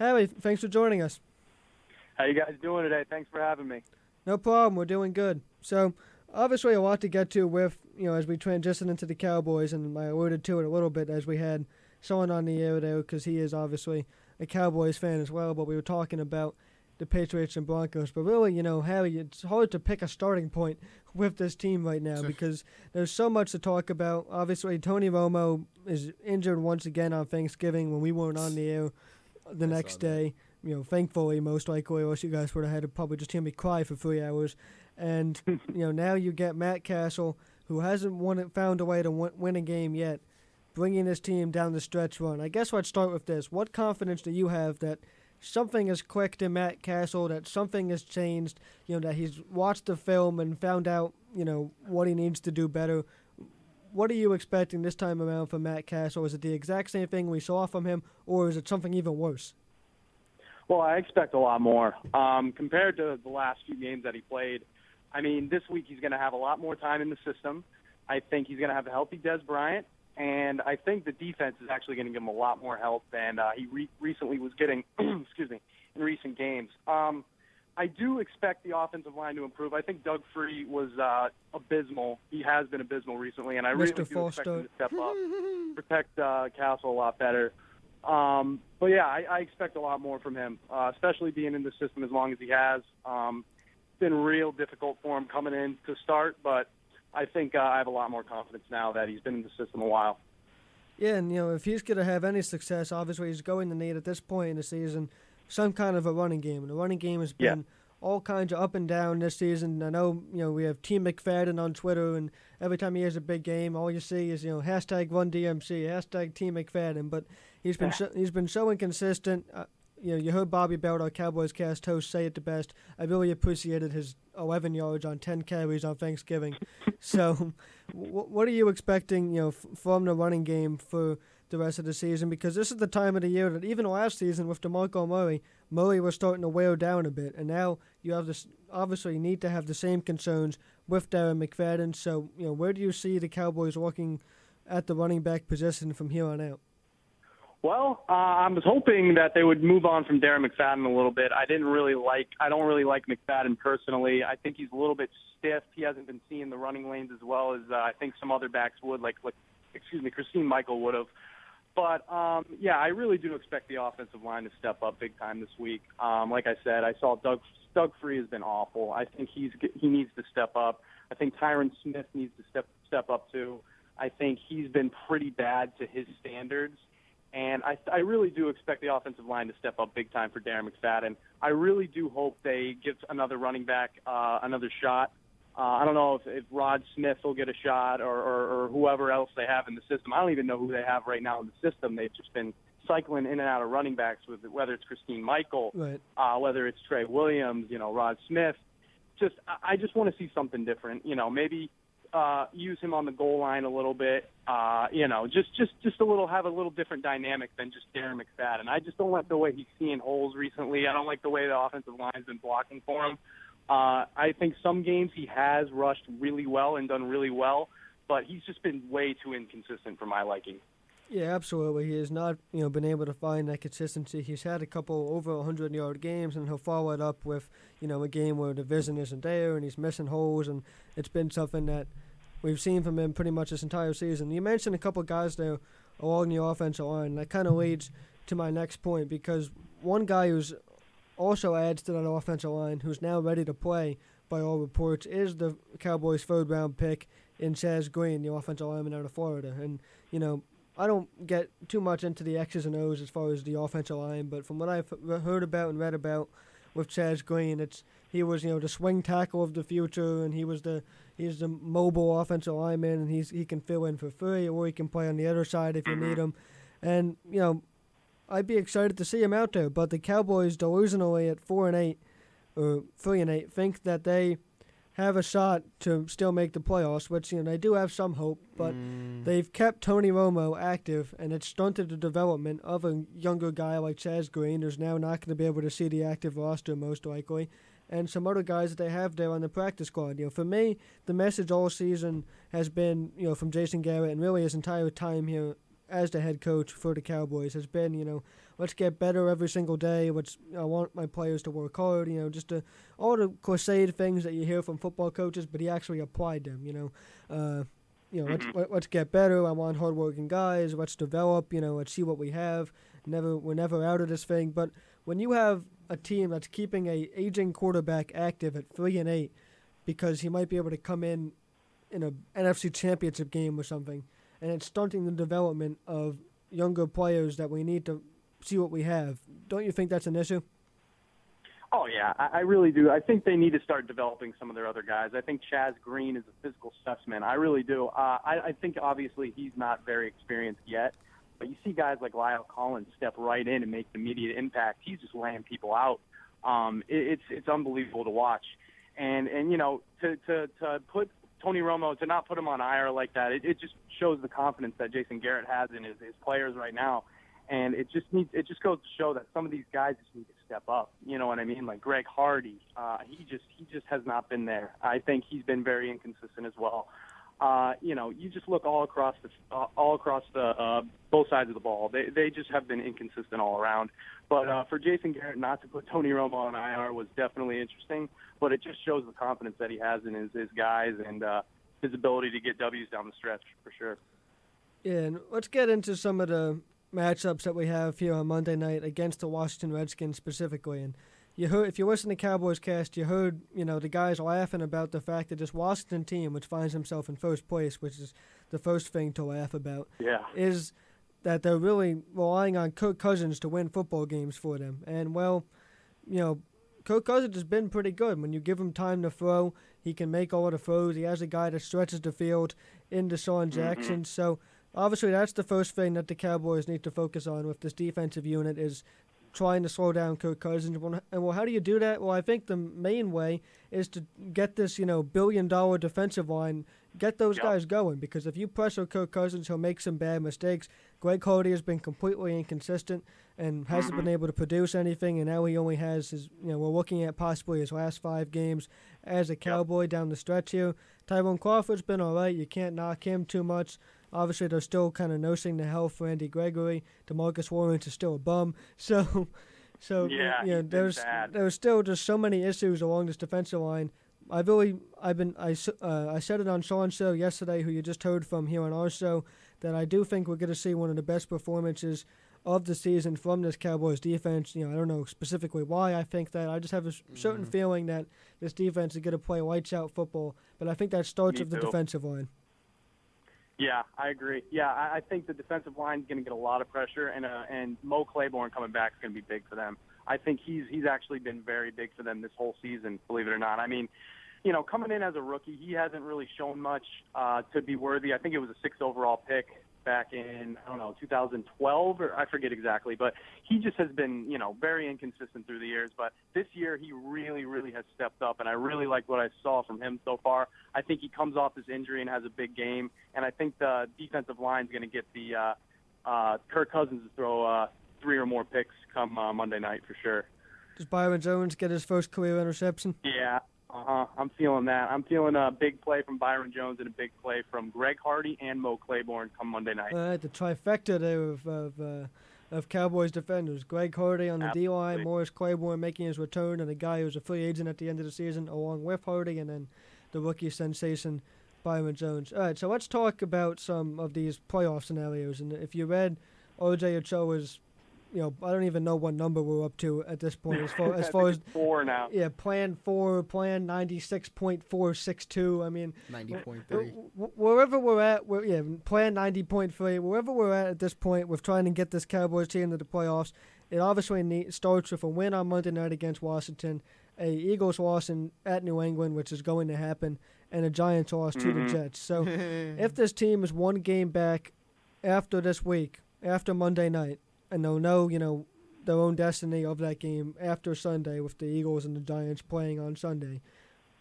Harry, thanks for joining us. How you guys doing today? Thanks for having me. No problem. We're doing good. So, obviously, a lot to get to with, as we transition into the Cowboys, and I alluded to it a little bit as we had someone on the air there because he is obviously a Cowboys fan as well, but we were talking about the Patriots and Broncos. But really, Harry, it's hard to pick a starting point with this team right now because there's so much to talk about. Obviously, Tony Romo is injured once again on Thanksgiving when we weren't on the air the next day. Thankfully, most likely, or else you guys would have had to probably just hear me cry for 3 hours. And, now you get Matt Castle, who hasn't found a way to win a game yet, bringing his team down the stretch run. I guess let's start with this. What confidence do you have that something has clicked in Matt Castle, that something has changed, that he's watched the film and found out, what he needs to do better? What are you expecting this time around from Matt Castle? Is it the exact same thing we saw from him, or is it something even worse? Well, I expect a lot more. Compared to the last few games that he played, I mean, this week he's going to have a lot more time in the system. I think he's going to have a healthy Des Bryant, and I think the defense is actually going to give him a lot more help than he recently was getting excuse me, in recent games. I do expect the offensive line to improve. I think Doug Free was abysmal. He has been abysmal recently, and I really do expect him to step up, protect Castle a lot better. But, yeah, I expect a lot more from him, especially being in the system as long as he has. It's been real difficult for him coming in to start, but I think I have a lot more confidence now that he's been in the system a while. Yeah, and, if he's going to have any success, obviously he's going to need at this point in the season some kind of a running game. And the running game has been all kinds of up and down this season. I know, we have Team McFadden on Twitter, and every time he has a big game, all you see is, hashtag RunDMC, hashtag Team McFadden. But he's been so inconsistent. You heard Bobby Belt, our Cowboys cast host, say it the best. I really appreciated his 11 yards on 10 carries on Thanksgiving. So what are you expecting, from the running game for the rest of the season? Because this is the time of the year that even last season with DeMarco Murray was starting to wear down a bit. And now you have this, obviously you need to have the same concerns with Darren McFadden. So, where do you see the Cowboys looking at the running back position from here on out? Well, I was hoping that they would move on from Darren McFadden a little bit. I don't really like McFadden personally. I think he's a little bit stiff. He hasn't been seeing the running lanes as well as I think some other backs would, like Christine Michael would have. But, I really do expect the offensive line to step up big time this week. Like I said, I saw Doug Free has been awful. I think he needs to step up. I think Tyron Smith needs to step up too. I think he's been pretty bad to his standards. And I really do expect the offensive line to step up big time for Darren McFadden. I really do hope they give another running back another shot. I don't know if Rod Smith will get a shot or whoever else they have in the system. I don't even know who they have right now in the system. They've just been cycling in and out of running backs, with whether it's Christine Michael, right, whether it's Trey Williams, Rod Smith. I just want to see something different. Maybe use him on the goal line a little bit. Just a little, have a little different dynamic than just Darren McFadden. I just don't like the way he's seeing holes recently. I don't like the way the offensive line's been blocking for him. I think some games he has rushed really well and done really well, but he's just been way too inconsistent for my liking. Yeah, absolutely. He has not, been able to find that consistency. He's had a couple over 100-yard games, and he'll follow it up with, a game where the vision isn't there and he's missing holes, and it's been something that we've seen from him pretty much this entire season. You mentioned a couple guys there along the offensive line, and that kind of leads to my next point, because one guy who's also adds to that offensive line, who's now ready to play by all reports, is the Cowboys' third-round pick in Chaz Green, the offensive lineman out of Florida. And, I don't get too much into the X's and O's as far as the offensive line, but from what I've heard about and read about with Chaz Green, he was the swing tackle of the future, and he's the mobile offensive lineman, and he can fill in for free, or he can play on the other side if you need him. And I'd be excited to see him out there, but the Cowboys delusionally at 4-8 or 3-8 think that they have a shot to still make the playoffs, which, they do have some hope, but they've kept Tony Romo active, and it's stunted the development of a younger guy like Chaz Green, who's now not going to be able to see the active roster most likely, and some other guys that they have there on the practice squad. For me, the message all season has been, from Jason Garrett and really his entire time here as the head coach for the Cowboys has been, let's get better every single day. I want my players to work hard, just all the cliched things that you hear from football coaches, but he actually applied them, let's get better. I want hardworking guys. Let's develop, let's see what we have. We're never out of this thing. But when you have a team that's keeping a aging quarterback active at 3-8 because he might be able to come in a NFC Championship game or something, and it's stunting the development of younger players that we need to see what we have. Don't you think that's an issue? Oh, yeah, I really do. I think they need to start developing some of their other guys. I think Chaz Green is a physical specimen. I really do. I think, obviously, he's not very experienced yet, but you see guys like Lyle Collins step right in and make an immediate impact. He's just laying people out. It's unbelievable to watch. And to put Tony Romo, to not put him on IR like that, it just shows the confidence that Jason Garrett has in his players right now. And it just goes to show that some of these guys just need to step up. You know what I mean? Like Greg Hardy, he just has not been there. I think he's been very inconsistent as well. You just look all across the both sides of the ball. They just have been inconsistent all around. But for Jason Garrett not to put Tony Romo on IR was definitely interesting. But it just shows the confidence that he has in his guys and his ability to get W's down the stretch for sure. Yeah, and let's get into some of the matchups that we have here on Monday night against the Washington Redskins specifically. And you heard, if you listen to Cowboys Cast, you heard, the guys laughing about the fact that this Washington team, which finds himself in first place, which is the first thing to laugh about, is that they're really relying on Kirk Cousins to win football games for them. And, Kirk Cousins has been pretty good. When you give him time to throw, he can make all of the throws. He has a guy that stretches the field in Deshaun Jackson. So, obviously, that's the first thing that the Cowboys need to focus on with this defensive unit is trying to slow down Kirk Cousins. And, how do you do that? Well, I think the main way is to get this, billion-dollar defensive line, get those guys going. Because if you pressure Kirk Cousins, he'll make some bad mistakes. Greg Hardy has been completely inconsistent and hasn't been able to produce anything. And now he only has his, we're looking at possibly his last 5 games as a Cowboy down the stretch here. Tyrone Crawford's been all right. You can't knock him too much. Obviously, they're still kind of nursing the health for Randy Gregory. DeMarcus Lawrence is still a bum. So there's still just so many issues along this defensive line. I said it on Sean's show yesterday, who you just heard from here on our show, that I do think we're going to see one of the best performances of the season from this Cowboys defense. I don't know specifically why I think that. I just have a certain feeling that this defense is going to play lights out football, but I think that starts with the defensive line. Yeah, I agree. Yeah, I think the defensive line is going to get a lot of pressure, and Mo Claiborne coming back is going to be big for them. I think he's actually been very big for them this whole season, believe it or not. I mean, coming in as a rookie, he hasn't really shown much to be worthy. I think it was a 6th overall pick back in, 2012, or I forget exactly. But he just has been, very inconsistent through the years. But this year he really, really has stepped up, and I really like what I saw from him so far. I think he comes off this injury and has a big game, and I think the defensive line is going to get the Kirk Cousins to throw 3 or more picks come Monday night for sure. Does Byron Jones get his first career interception? Yeah. I'm feeling that. I'm feeling a big play from Byron Jones and a big play from Greg Hardy and Mo Claiborne come Monday night. The trifecta there of Cowboys defenders. Greg Hardy on the D-line, Morris Claiborne making his return, and a guy who's a free agent at the end of the season along with Hardy, and then the rookie sensation Byron Jones. All right, so let's talk about some of these playoff scenarios. And if you read R.J. Ochoa's, I don't even know what number we're up to at this point as far as 4 now. Yeah, plan 96.462. I mean, 90.3. Wherever we're at, plan 90.3. Wherever we're at this point with trying to get this Cowboys team to the playoffs, it obviously starts with a win on Monday night against Washington, a Eagles loss at New England, which is going to happen, and a Giants loss to the Jets. So if this team is one game back after this week, after Monday night, and they'll know, their own destiny of that game after Sunday with the Eagles and the Giants playing on Sunday,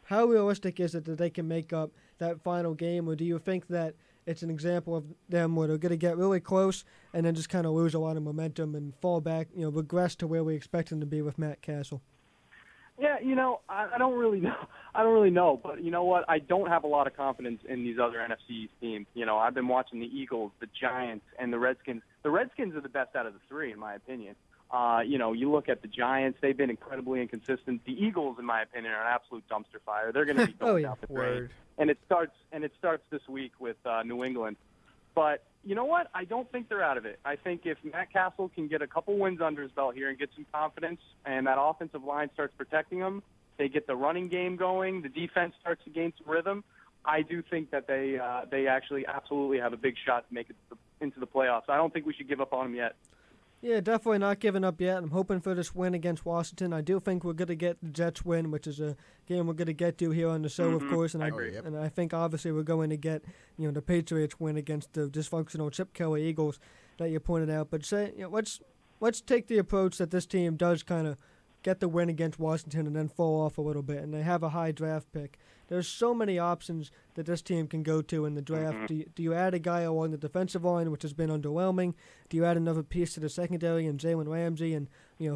how realistic is it that they can make up that final game, or do you think that it's an example of them where they're going to get really close and then just kind of lose a lot of momentum and fall back, regress to where we expect them to be with Matt Castle? Yeah, I don't really know. I don't really know, but you know what? I don't have a lot of confidence in these other NFC East teams. I've been watching the Eagles, the Giants, and the Redskins. The Redskins are the best out of the three, in my opinion. You look at the Giants; they've been incredibly inconsistent. The Eagles, in my opinion, are an absolute dumpster fire. They're going to be going down the drain. And it starts this week with New England. But you know what? I don't think they're out of it. I think if Matt Castle can get a couple wins under his belt here and get some confidence, and that offensive line starts protecting them, they get the running game going, the defense starts to gain some rhythm, I do think that they actually absolutely have a big shot to make it into the playoffs. I don't think we should give up on them yet. Yeah, definitely not giving up yet. I'm hoping for this win against Washington. I do think we're going to get the Jets win, which is a game we're going to get to here on the show, of course. And I agree. And I think obviously we're going to get the Patriots win against the dysfunctional Chip Kelly Eagles that you pointed out. But let's take the approach that this team does kind of get the win against Washington and then fall off a little bit, and they have a high draft pick. There's so many options that this team can go to in the draft. Do you add a guy along the defensive line, which has been underwhelming? Do you add another piece to the secondary and Jalen Ramsey? And,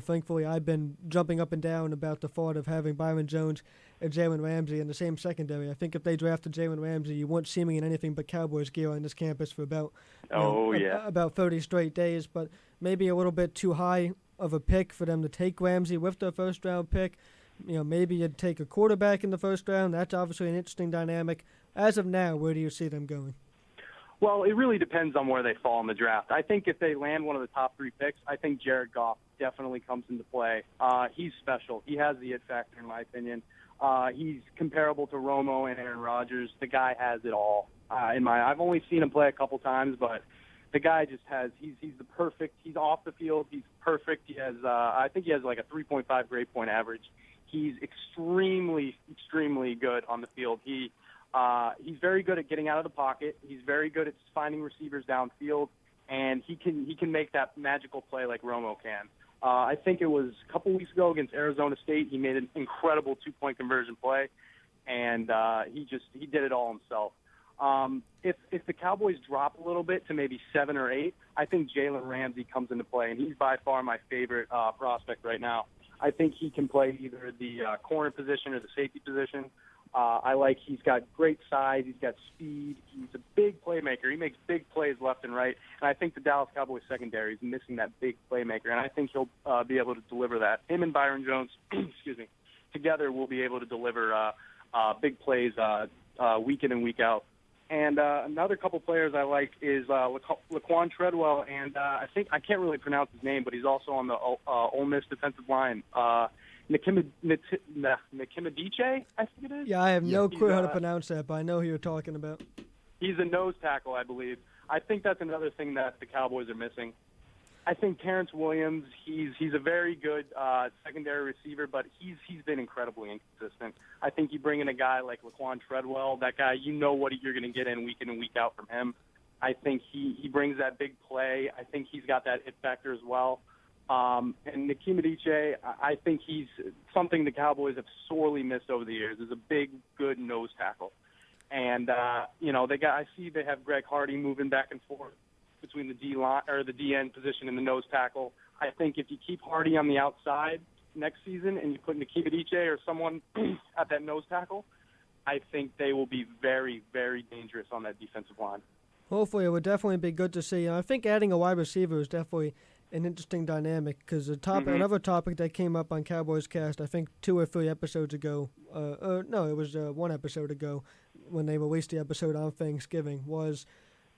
thankfully I've been jumping up and down about the thought of having Byron Jones and Jalen Ramsey in the same secondary. I think if they drafted Jalen Ramsey, you wouldn't see me in anything but Cowboys gear on this campus for about about 30 straight days, but maybe a little bit too high of a pick for them to take Ramsey with their first-round pick. Maybe you'd take a quarterback in the first round. That's obviously an interesting dynamic. As of now, where do you see them going? Well, it really depends on where they fall in the draft. I think if they land one of the top three picks, I think Jared Goff definitely comes into play. He's special. He has the it factor, in my opinion. He's comparable to Romo and Aaron Rodgers. The guy has it all. I've only seen him play a couple times, but the guy just has. He's the perfect. He's off the field. He's perfect. He has. I think he has like a 3.5 grade point average. He's extremely, extremely good on the field. He's very good at getting out of the pocket. He's very good at finding receivers downfield, and he can make that magical play like Romo can. I think it was a couple weeks ago against Arizona State. He made an incredible 2-point conversion play, and he did it all himself. If the Cowboys drop a little bit to maybe 7 or 8, I think Jalen Ramsey comes into play, and he's by far my favorite prospect right now. I think he can play either the corner position or the safety position. He's got great size. He's got speed. He's a big playmaker. He makes big plays left and right. And I think the Dallas Cowboys secondary is missing that big playmaker, and I think he'll be able to deliver that. Him and Byron Jones, together will be able to deliver big plays week in and week out. And another couple players I like is Laquan Treadwell, and I can't really pronounce his name, but he's also on the Ole Miss defensive line. Nikimadiche, I think it is. Yeah, I have no clue how to pronounce that, but I know who you're talking about. He's a nose tackle, I believe. I think that's another thing that the Cowboys are missing. I think Terrence Williams, he's a very good secondary receiver, but he's been incredibly inconsistent. I think you bring in a guy like Laquan Treadwell, that guy, you know what you're going to get in and week out from him. I think he brings that big play. I think he's got that it factor as well. And Nikimadiche, I think he's something the Cowboys have sorely missed over the years, is a big, good nose tackle. And, I see they have Greg Hardy moving back and forth between the D line or the DN position and the nose tackle. I think if you keep Hardy on the outside next season and you put Nikimadiche or someone at that nose tackle, I think they will be very, very dangerous on that defensive line. Hopefully, it would definitely be good to see. I think adding a wide receiver is definitely an interesting dynamic because another topic that came up on Cowboys Cast, I think 2 or 3 episodes ago, it was 1 episode ago when they released the episode on Thanksgiving, was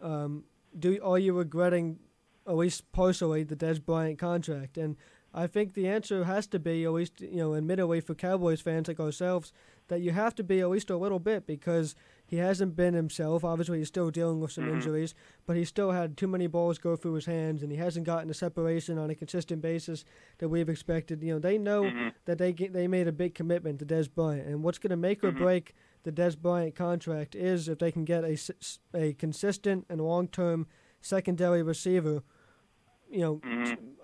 are you regretting, at least partially, the Dez Bryant contract? And I think the answer has to be, at least, admittedly for Cowboys fans like ourselves, that you have to be at least a little bit because he hasn't been himself. Obviously, he's still dealing with some injuries, but he still had too many balls go through his hands, and he hasn't gotten the separation on a consistent basis that we've expected. They know that they made a big commitment to Dez Bryant, and what's going to make or break the Dez Bryant contract is if they can get a consistent and long-term secondary receiver,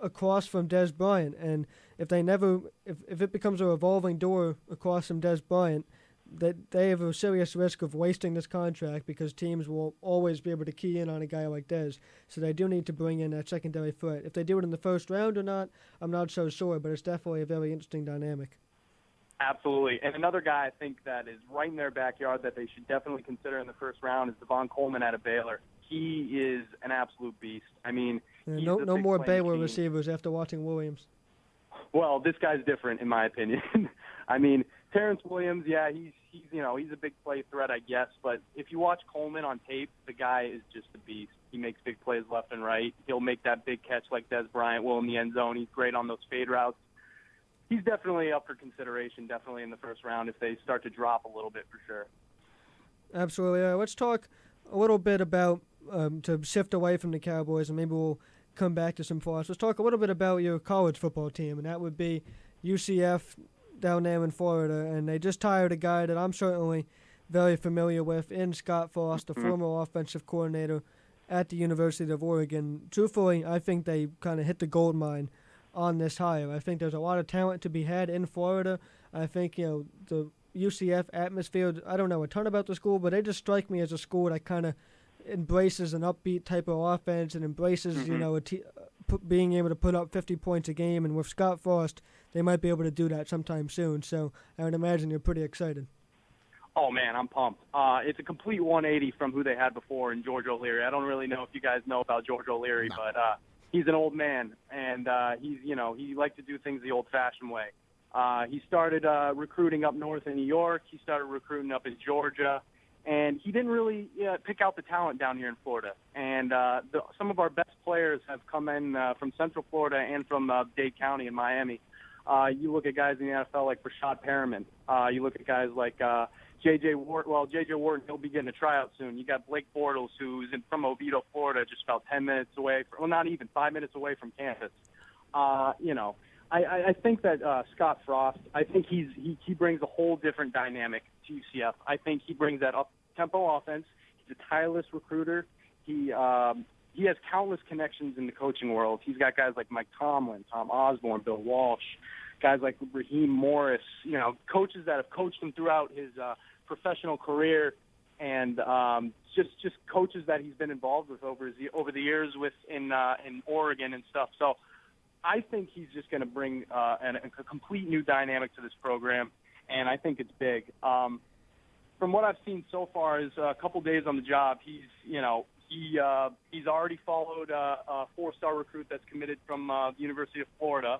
across from Dez Bryant. And if it becomes a revolving door across from Dez Bryant, that they have a serious risk of wasting this contract because teams will always be able to key in on a guy like Dez. So they do need to bring in that secondary threat. If they do it in the first round or not, I'm not so sure, but it's definitely a very interesting dynamic. Absolutely. And another guy I think that is right in their backyard that they should definitely consider in the first round is Devon Coleman out of Baylor. He is an absolute beast. I mean, no more Baylor receivers after watching Williams. Well, this guy's different in my opinion. I mean, Terrence Williams, yeah, he's a big play threat, I guess. But if you watch Coleman on tape, the guy is just a beast. He makes big plays left and right. He'll make that big catch like Des Bryant will in the end zone. He's great on those fade routes. He's definitely up for consideration, definitely in the first round if they start to drop a little bit for sure. Absolutely. Let's talk a little bit about, to shift away from the Cowboys, and maybe we'll come back to some thoughts. Let's talk a little bit about your college football team, and that would be UCF down there in Florida. And they just hired a guy that I'm certainly very familiar with in Scott Frost, the former offensive coordinator at the University of Oregon. Truthfully, I think they kind of hit the gold mine on this hire. I think there's a lot of talent to be had in Florida. I think, the UCF atmosphere, I don't know a ton about the school, but they just strike me as a school that kind of embraces an upbeat type of offense and embraces, being able to put up 50 points a game. And with Scott Frost, they might be able to do that sometime soon. So I would imagine you're pretty excited. Oh, man, I'm pumped. It's a complete 180 from who they had before in George O'Leary. I don't really know if you guys know about George O'Leary, but he's an old man, and he likes to do things the old-fashioned way. He started recruiting up north in New York. He started recruiting up in Georgia. And he didn't really pick out the talent down here in Florida. And some of our best players have come in from Central Florida and from Dade County in Miami. You look at guys in the NFL like Rashad Perriman. You look at guys like J.J. Wharton. Well, J.J. Wharton, he'll be getting a tryout soon. You got Blake Bortles, who's from Oviedo, Florida, just about 10 minutes away. Not even 5 minutes away from campus. I think that Scott Frost, I think he brings a whole different dynamic to UCF. I think he brings that up-tempo offense. He's a tireless recruiter. He has countless connections in the coaching world. He's got guys like Mike Tomlin, Tom Osborne, Bill Walsh, guys like Raheem Morris, coaches that have coached him throughout his professional career, and just coaches that he's been involved with over the years in Oregon and stuff. So I think he's just going to bring a complete new dynamic to this program, and I think it's big. From what I've seen so far, is a couple days on the job, he's already followed a four-star recruit that's committed from the University of Florida.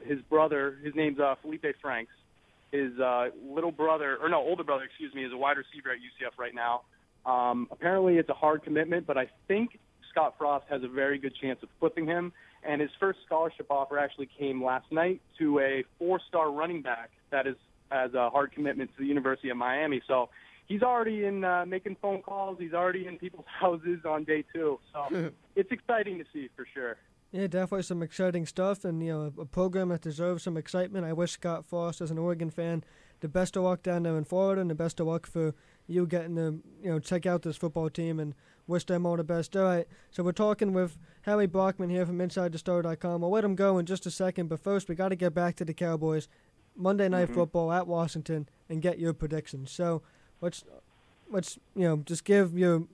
His brother, his name's Felipe Franks. His older brother, is a wide receiver at UCF right now. Apparently it's a hard commitment, but I think Scott Frost has a very good chance of flipping him. And his first scholarship offer actually came last night to a four-star running back that is as a hard commitment to the University of Miami. So he's already in making phone calls. He's already in people's houses on day two. So it's exciting to see for sure. Yeah, definitely some exciting stuff, and a program that deserves some excitement. I wish Scott Frost, as an Oregon fan, the best of luck down there in Florida, and the best of luck for you getting to check out this football team, and wish them all the best. All right, so we're talking with Harry Brockman here from InsideTheStar.com. I'll let him go in just a second, but first we got to get back to the Cowboys. Monday Night Football at Washington, and get your predictions. So let's just give your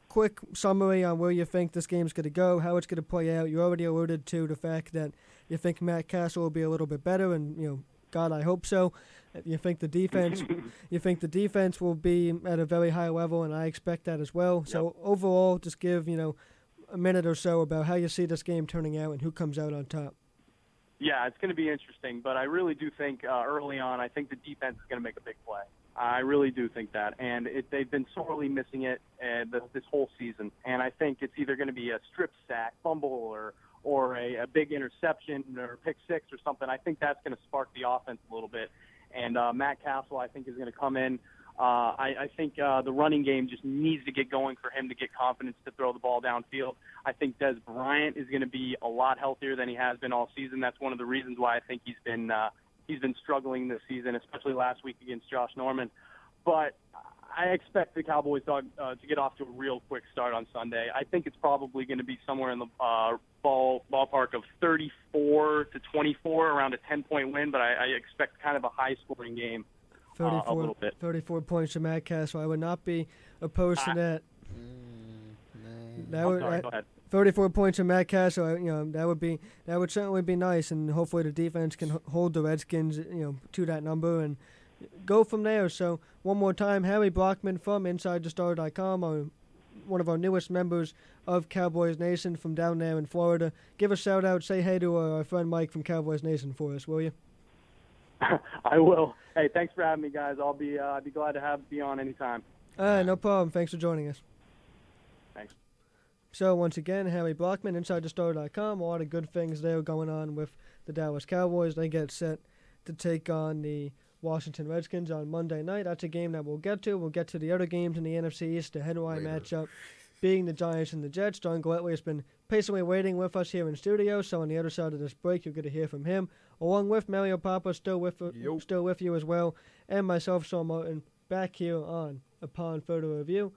quick summary on where you think this game's going to go, how it's going to play out. You already alluded to the fact that you think Matt Castle will be a little bit better, and God, I hope so. You think the defense will be at a very high level, and I expect that as well. Yep. So overall, just give a minute or so about how you see this game turning out and who comes out on top. Yeah, it's going to be interesting, but I really do think early on, I think the defense is going to make a big play. I really do think that, and they've been sorely missing it this whole season. And I think it's either going to be a strip sack, fumble, or a big interception or pick six or something. I think that's going to spark the offense a little bit. And Matt Castle, I think, is going to come in. I think the running game just needs to get going for him to get confidence to throw the ball downfield. I think Des Bryant is going to be a lot healthier than he has been all season. That's one of the reasons why I think he's been struggling this season, especially last week against Josh Norman. But I expect the Cowboys to get off to a real quick start on Sunday. I think it's probably going to be somewhere in the ballpark of 34-24, around a 10-point win, but I expect kind of a high-scoring game. 34, a little bit. 34 points to Matt Castle. I would not be opposed to that. Go ahead. 34 points from Matt Castle, that would certainly be nice, and hopefully the defense can hold the Redskins, to that number and go from there. So one more time, Harry Brockman from InsideTheStar.com, one of our newest members of Cowboys Nation from down there in Florida. Give a shout out, say hey to our friend Mike from Cowboys Nation for us, will you? I will. Hey, thanks for having me, guys. I'd be glad to be on anytime. No problem. Thanks for joining us. Thanks. So once again, Harry Brockman, InsideTheStar.com. A lot of good things there going on with the Dallas Cowboys. They get set to take on the Washington Redskins on Monday night. That's a game that we'll get to. We'll get to the other games in the NFC East, the headline matchup being the Giants and the Jets. John Gillespie has been patiently waiting with us here in studio, so on the other side of this break, you'll get to hear from him, along with Mario Papa, still with you as well, and myself, Sean Martin, back here on Upon Further Review.